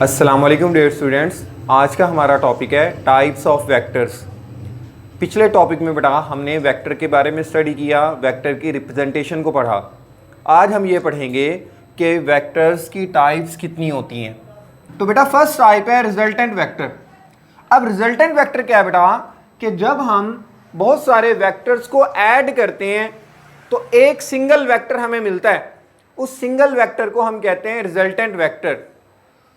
अस्सलाम वालेकुम dear students. आज का हमारा टॉपिक है टाइप्स ऑफ वेक्टर्स। पिछले टॉपिक में बेटा हमने वेक्टर के बारे में स्टडी किया, वेक्टर की रिप्रेजेंटेशन को पढ़ा। आज हम ये पढ़ेंगे कि वेक्टर्स की टाइप्स कितनी होती हैं। तो बेटा फर्स्ट टाइप है रिजल्टेंट वेक्टर। अब रिजल्टेंट वेक्टर क्या है बेटा कि जब हम बहुत सारे वेक्टर्स को ऐड करते हैं तो एक सिंगल वेक्टर हमें मिलता है, उस सिंगल वेक्टर को हम कहते हैं रिजल्टेंट वेक्टर।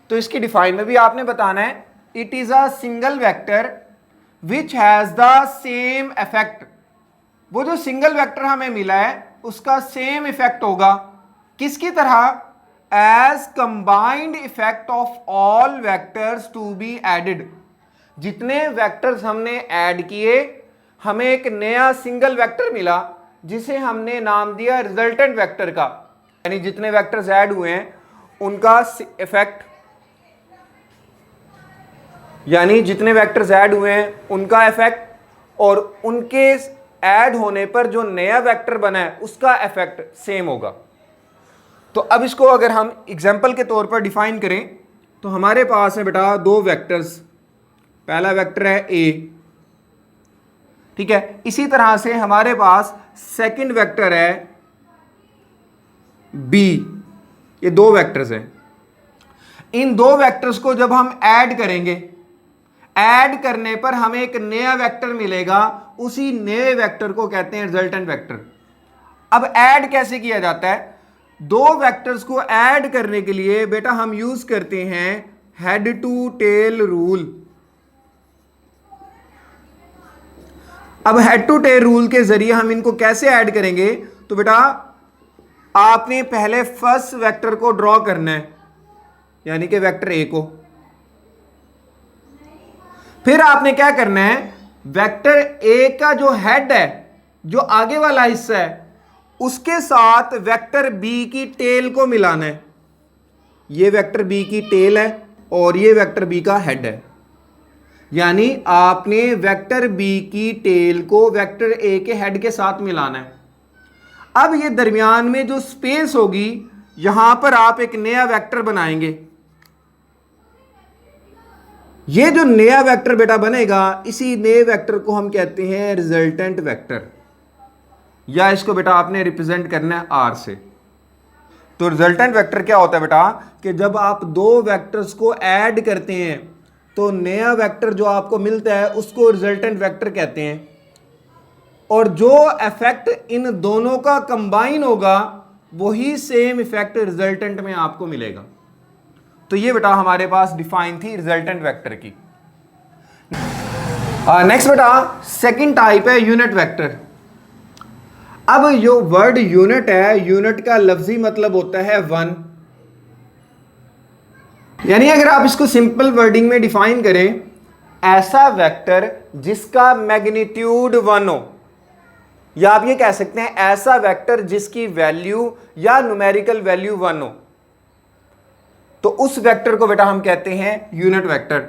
तो इसकी डिफाइन में भी आपने बताना है, it is a single vector which has the same effect. वो जो सिंगल वेक्टर हमें मिला है उसका सेम इफेक्ट होगा किसकी तरह, as combined effect of all vectors to be added. जितने वेक्टर्स हमने ऐड किए हमें एक नया सिंगल वेक्टर मिला जिसे हमने नाम दिया रिजल्टेंट वेक्टर का। यानी जितने वेक्टर्स ऐड हुए हैं उनका इफेक्ट, यानी जितने वेक्टर्स ऐड हुए हैं उनका इफेक्ट और उनके ऐड होने पर जो नया वेक्टर बना है उसका इफेक्ट सेम होगा। तो अब इसको अगर हम एग्जांपल के तौर पर डिफाइन करें तो हमारे पास है बेटा दो वेक्टर्स। पहला वेक्टर है ए, ठीक है। इसी तरह से हमारे पास सेकंड वेक्टर है बी। ये दो वेक्टर्स हैं। इन दो वेक्टर्स को जब हम ऐड करेंगे, ऐड करने पर हमें एक नया वेक्टर मिलेगा, उसी नए वेक्टर को कहते हैं रिजल्टेंट वेक्टर। अब ऐड कैसे किया जाता है? दो वेक्टर्स को ऐड करने के लिए बेटा हम यूज करते हैं हेड टू टेल रूल। अब हेड टू टेल रूल के जरिए हम इनको कैसे ऐड करेंगे? तो बेटा आपने पहले फर्स्ट वेक्टर को ड्रॉ करना है, यानी कि वेक्टर ए को। फिर आपने क्या करना है, वेक्टर ए का जो हेड है, जो आगे वाला हिस्सा है, उसके साथ वेक्टर बी की टेल को मिलाना है। ये वेक्टर बी की टेल है और ये वेक्टर बी का हेड है। यानी आपने वेक्टर बी की टेल को वेक्टर ए के हेड के साथ मिलाना है। अब ये दरमियान में जो स्पेस होगी यहां पर आप एक नया वेक्टर बनाएंगे। ये जो नया वेक्टर बेटा बनेगा, इसी नए वेक्टर को हम कहते हैं रिजल्टेंट वेक्टर, या इसको बेटा आपने रिप्रेजेंट करना है आर से। तो रिजल्टेंट वेक्टर क्या होता है बेटा कि जब आप दो वेक्टर्स को ऐड करते हैं तो नया वेक्टर जो आपको मिलता है उसको रिजल्टेंट वेक्टर कहते हैं, और जो इफेक्ट इन दोनों का कंबाइन होगा वही सेम इफेक्ट रिजल्टेंट में आपको मिलेगा। तो ये बेटा हमारे पास डिफाइन थी रिजल्टेंट वेक्टर की। नेक्स्ट बेटा सेकंड टाइप है यूनिट वेक्टर। अब जो वर्ड यूनिट है, यूनिट का लफ्जी मतलब होता है वन। यानी अगर आप इसको सिंपल वर्डिंग में डिफाइन करें, ऐसा वेक्टर जिसका मैग्नीट्यूड वन हो, या आप ये कह सकते हैं ऐसा वेक्टर जिसकी वैल्यू या न्यूमेरिकल वैल्यू वन हो, तो उस वेक्टर को बेटा हम कहते हैं यूनिट वेक्टर।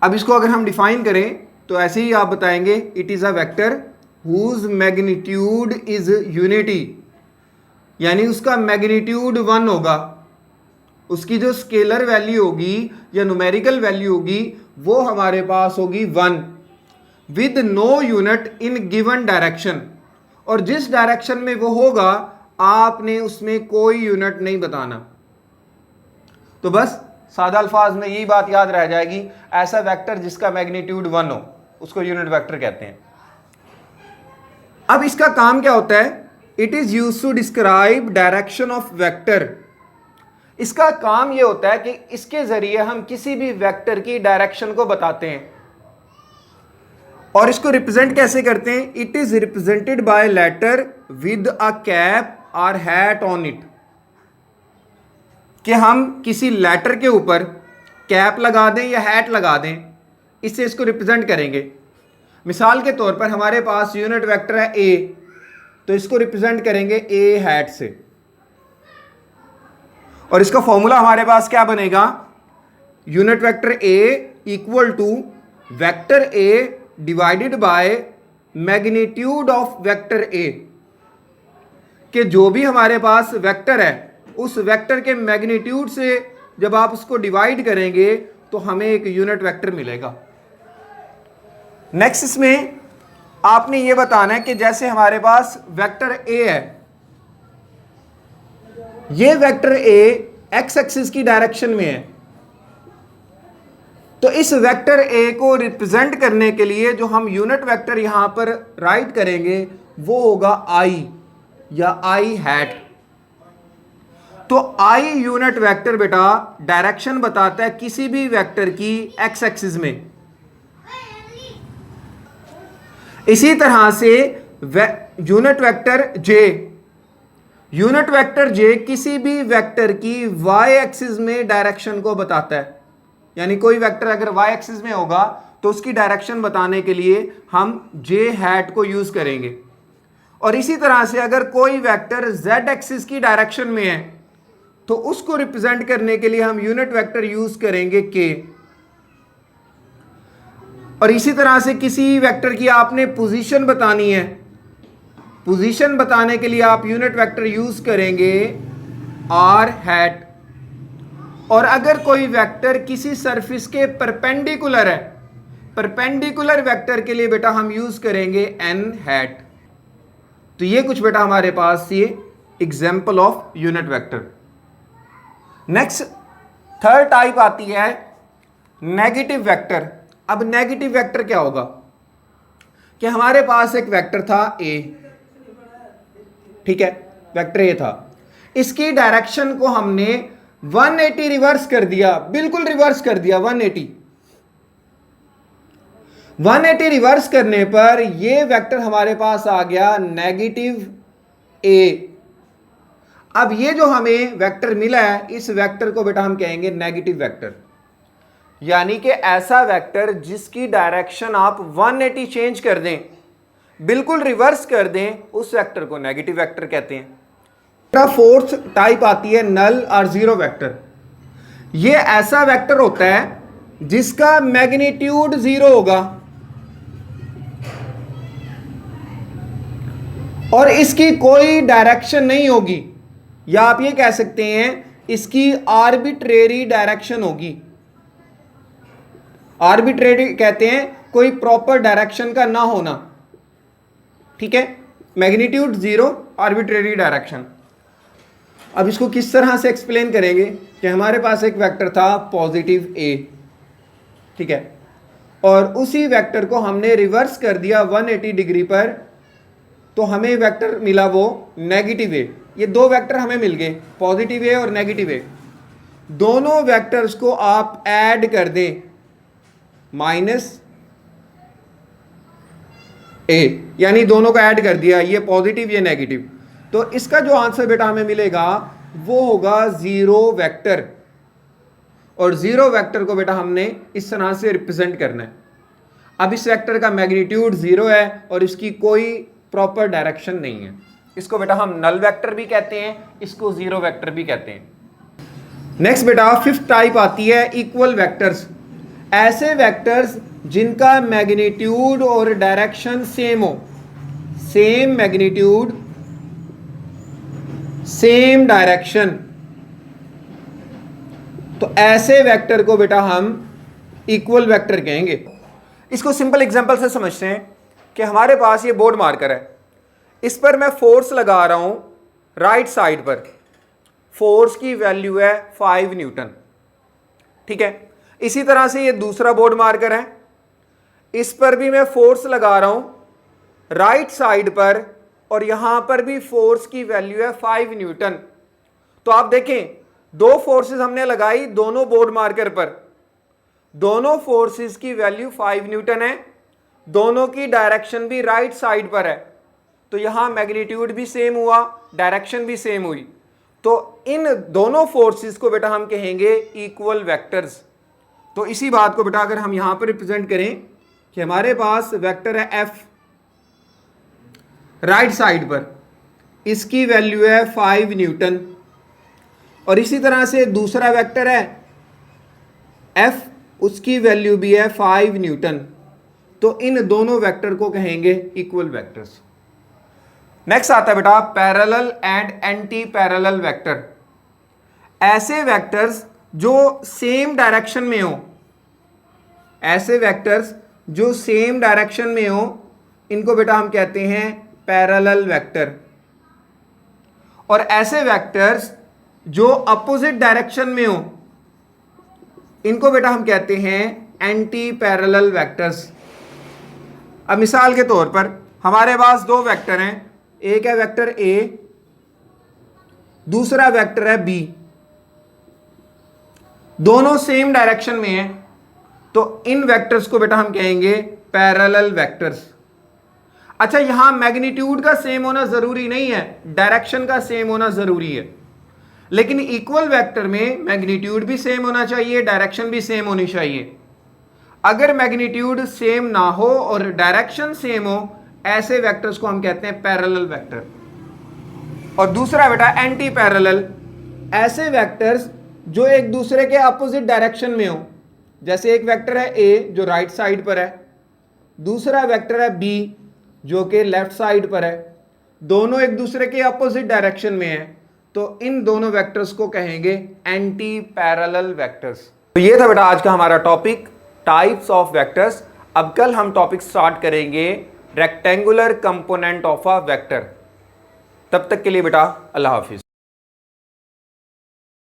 अब इसको अगर हम डिफाइन करें तो ऐसे ही आप बताएंगे, it is a vector whose magnitude is unity. यानी उसका मैग्नीट्यूड वन होगा, उसकी जो स्केलर वैल्यू होगी या न्यूमेरिकल वैल्यू होगी वो हमारे पास होगी one, with no unit in given direction. और जिस डायरेक्शन में वो होगा आपने उसमें कोई यूनिट नहीं बताना। तो बस सादा अल्फाज में यही बात याद रह जाएगी, ऐसा वेक्टर जिसका मैग्नीट्यूड वन हो उसको यूनिट वेक्टर कहते हैं। अब इसका काम क्या होता है? It is used to describe direction of vector. इसका काम यह होता है कि इसके जरिए हम किसी भी वेक्टर की डायरेक्शन को बताते हैं। और इसको रिप्रेजेंट कैसे करते हैं? It is represented by letter with a cap और हैट ऑन इट। कि हम किसी लेटर के ऊपर कैप लगा दें या हैट लगा दें, इससे इसको रिप्रेजेंट करेंगे। मिसाल के तौर पर हमारे पास यूनिट वेक्टर है ए, तो इसको रिप्रेजेंट करेंगे ए हैट से। और इसका फॉर्मूला हमारे पास क्या बनेगा? Unit vector A equal to vector A divided by magnitude of vector A. कि जो भी हमारे पास वेक्टर है उस वेक्टर के मैग्नीट्यूड से जब आप उसको डिवाइड करेंगे तो हमें एक यूनिट वेक्टर मिलेगा। नेक्स्ट इसमें आपने ये बताना है कि जैसे हमारे पास वेक्टर ए है, ये वेक्टर ए एक्स एक्सिस की डायरेक्शन में है, तो इस वेक्टर ए को रिप्रेजेंट करने के लिए जो हम यूनिट वेक्टर यहां पर राइट करेंगे वो होगा आई या आई हैट। तो आई यूनिट वेक्टर बेटा डायरेक्शन बताता है किसी भी वेक्टर की एक्स एक्सिस में। इसी तरह से यूनिट वेक्टर जे किसी भी वेक्टर की वाई एक्सिस में डायरेक्शन को बताता है। यानी कोई वेक्टर अगर वाई एक्सिस में होगा तो उसकी डायरेक्शन बताने के लिए हम जे हैट को यूज करेंगे। और इसी तरह से अगर कोई वेक्टर जेड एक्सिस की डायरेक्शन में है तो उसको रिप्रेजेंट करने के लिए हम यूनिट वेक्टर यूज करेंगे के। और इसी तरह से किसी वेक्टर की आपने पोजीशन बतानी है, पोजीशन बताने के लिए आप यूनिट वेक्टर यूज करेंगे आर हैट। और अगर कोई वेक्टर किसी सरफेस के परपेंडिकुलर है, परपेंडिकुलर वेक्टर के लिए बेटा हम यूज करेंगे एन हैट। तो ये कुछ बेटा हमारे पास ये example of unit vector. Next third type आती है नेगेटिव वेक्टर। अब नेगेटिव वेक्टर क्या होगा कि हमारे पास एक वेक्टर था ए, ठीक है, वेक्टर ए था, इसकी डायरेक्शन को हमने 180 रिवर्स कर दिया, बिल्कुल रिवर्स कर दिया 180 रिवर्स करने पर ये वेक्टर हमारे पास आ गया नेगेटिव ए। अब ये जो हमें वेक्टर मिला है इस वेक्टर को बेटा हम कहेंगे नेगेटिव वेक्टर। यानी कि ऐसा वेक्टर जिसकी डायरेक्शन आप 180 चेंज कर दें, बिल्कुल रिवर्स कर दें, उस वेक्टर को नेगेटिव वेक्टर कहते हैं। फोर्थ टाइप आती है नल और जीरो वेक्टर। ये ऐसा वेक्टर होता है जिसका मैग्नीट्यूड जीरो होगा और इसकी कोई डायरेक्शन नहीं होगी, या आप ये कह सकते हैं इसकी आर्बिट्रेरी डायरेक्शन होगी। आर्बिट्रेरी कहते हैं कोई प्रॉपर डायरेक्शन का ना होना, ठीक है, मैग्नीट्यूड जीरो, आर्बिट्रेरी डायरेक्शन। अब इसको किस तरह से एक्सप्लेन करेंगे कि हमारे पास एक वेक्टर था पॉजिटिव ए, ठीक है, और उसी वेक्टर को हमने रिवर्स कर दिया 180 डिग्री पर, तो हमें वेक्टर मिला वो नेगेटिव ए। ये दो वेक्टर हमें मिल गए, पॉजिटिव ए और नेगेटिव ए। दोनों वेक्टर्स को आप ऐड कर दें माइनस ए, यानी दोनों को ऐड कर दिया, ये पॉजिटिव ये नेगेटिव, तो इसका जो आंसर बेटा हमें मिलेगा वो होगा जीरो वेक्टर। और जीरो वेक्टर को बेटा हमने इस तरह से रिप्रेजेंट करना है। अब इस वेक्टर का मैग्नीट्यूड जीरो है और इसकी कोई प्रॉपर डायरेक्शन नहीं है, इसको बेटा हम नल वेक्टर भी कहते हैं, इसको जीरो वेक्टर भी कहते हैं। नेक्स्ट बेटा फिफ्थ टाइप आती है इक्वल वेक्टर्स। ऐसे वेक्टर्स जिनका मैग्नीट्यूड और डायरेक्शन सेम हो, सेम मैग्नीट्यूड सेम डायरेक्शन, तो ऐसे वेक्टर को बेटा हम इक्वल वेक्टर कहेंगे। इसको सिंपल एग्जांपल से समझते हैं कि हमारे पास ये बोर्ड मार्कर है, इस पर मैं फोर्स लगा रहा हूं राइट साइड पर, फोर्स की वैल्यू है 5 न्यूटन, ठीक है। इसी तरह से ये दूसरा बोर्ड मार्कर है, इस पर भी मैं फोर्स लगा रहा हूं राइट साइड पर और यहां पर भी फोर्स की वैल्यू है 5 न्यूटन। तो आप देखें दो फोर्सेस हमने लगाई दोनों बोर्ड मार्कर पर, दोनों फोर्सेस की वैल्यू 5 न्यूटन है, दोनों की डायरेक्शन भी राइट साइड पर है, तो यहां मैग्नीट्यूड भी सेम हुआ, डायरेक्शन भी सेम हुई, तो इन दोनों फोर्सेस को बेटा हम कहेंगे इक्वल वेक्टर्स। तो इसी बात को बेटा अगर हम यहां पर रिप्रेजेंट करें कि हमारे पास वेक्टर है एफ राइट साइड पर, इसकी वैल्यू है 5 न्यूटन, और इसी तरह से दूसरा वेक्टर है एफ, उसकी वैल्यू भी है 5 न्यूटन, तो इन दोनों वेक्टर को कहेंगे इक्वल वेक्टर्स। नेक्स्ट आता है बेटा parallel and anti parallel vector. ऐसे वेक्टर्स जो सेम डायरेक्शन में हो, ऐसे वेक्टर्स जो सेम डायरेक्शन में हो, इनको बेटा हम कहते हैं पैरेलल वेक्टर। और ऐसे वेक्टर्स जो अपोजिट डायरेक्शन में हो, इनको बेटा हम कहते हैं एंटी पैरेलल वेक्टर्स। अब मिसाल के तौर पर हमारे पास दो वेक्टर हैं, एक है वेक्टर ए, दूसरा वेक्टर है बी, दोनों सेम डायरेक्शन में हैं, तो इन वेक्टर्स को बेटा हम कहेंगे पैरेलल वेक्टर्स। अच्छा, यहां मैग्नीट्यूड का सेम होना जरूरी नहीं है, डायरेक्शन का सेम होना जरूरी है, लेकिन इक्वल वेक्टर में मैग्नीट्यूड भी सेम होना चाहिए, डायरेक्शन भी सेम होनी चाहिए। अगर मैग्नीट्यूड सेम ना हो और डायरेक्शन सेम हो, ऐसे वेक्टर्स को हम कहते हैं पैरेलल वेक्टर। और दूसरा बेटा एंटी पैरेलल, ऐसे वेक्टर्स जो एक दूसरे के अपोजिट डायरेक्शन में हो। जैसे एक वेक्टर है ए जो राइट साइड पर है, दूसरा वेक्टर है बी जो कि लेफ्ट साइड पर है, दोनों एक दूसरे के अपोजिट डायरेक्शन में है, तो इन दोनों वेक्टर्स को कहेंगे एंटी पैरेलल वेक्टर्स। तो ये था बेटा आज का हमारा टॉपिक, टाइप्स ऑफ वेक्टर्स। अब कल हम टॉपिक स्टार्ट करेंगे rectangular component of a vector. तब तक के लिए बेटा अल्लाह हाफिज।